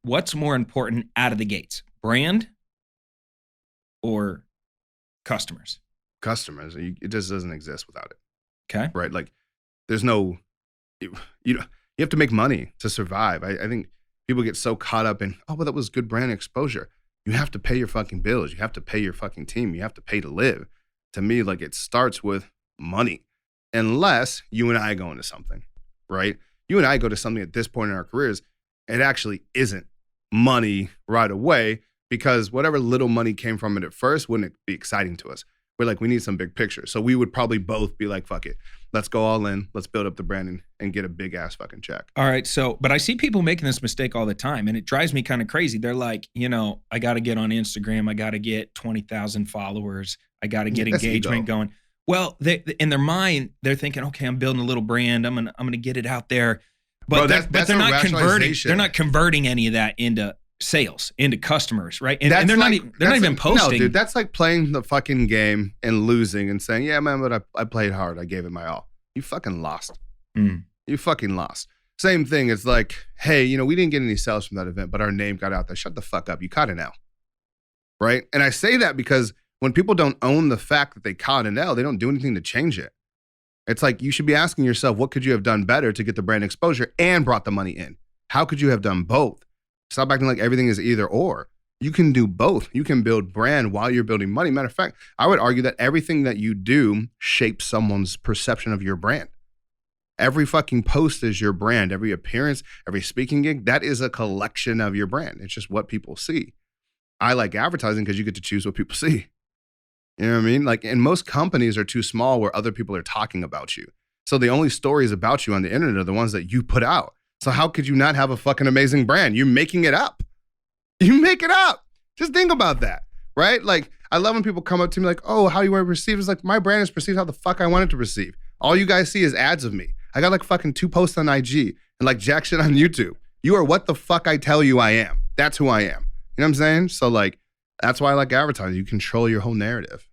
what's more important out of the gates? Brand or customers? Customers. It just doesn't exist without it. Okay. Right? Like, there's no, you have to make money to survive. I think people get so caught up in, oh, well, that was good brand exposure. You have to pay your fucking bills. You have to pay your fucking team. You have to pay to live. To me, like, it starts with money. Unless you and I go into something, right? You and I go to something at this point in our careers, it actually isn't money right away, because whatever little money came from it at first wouldn't be exciting to us. We're like, we need some big picture. So we would probably both be like, fuck it. Let's go all in. Let's build up the brand and get a big ass fucking check. All right. So, but I see people making this mistake all the time, and it drives me kind of crazy. They're like, I got to get on Instagram. I got to get 20,000 followers. I got to get engagement going. Well, in their mind, they're thinking, okay, I'm building a little brand. I'm gonna get it out there. But they're not converting. They're not converting any of that into sales, into customers, right? And they're not even posting. No, dude, that's like playing the fucking game and losing and saying, yeah, man, but I played hard. I gave it my all. You fucking lost. You fucking lost. Same thing. It's like, hey, we didn't get any sales from that event, but our name got out there. Shut the fuck up. You caught an L. Right? And I say that because when people don't own the fact that they caught an L, they don't do anything to change it. It's like, you should be asking yourself, what could you have done better to get the brand exposure and brought the money in? How could you have done both? Stop acting like everything is either or. You can do both. You can build brand while you're building money. Matter of fact, I would argue that everything that you do shapes someone's perception of your brand. Every fucking post is your brand. Every appearance, every speaking gig, that is a collection of your brand. It's just what people see. I like advertising because you get to choose what people see. You know what I mean? Like, and most companies are too small where other people are talking about you. So the only stories about you on the internet are the ones that you put out. So how could you not have a fucking amazing brand? You're making it up. You make it up. Just think about that, right? Like, I love when people come up to me like, oh, how you want to perceive? It's like, my brand is perceived how the fuck I want it to perceive. All you guys see is ads of me. I got like fucking 2 posts on IG and like jack shit on YouTube. You are what the fuck I tell you I am. That's who I am. You know what I'm saying? So like, that's why I like advertising. You control your whole narrative.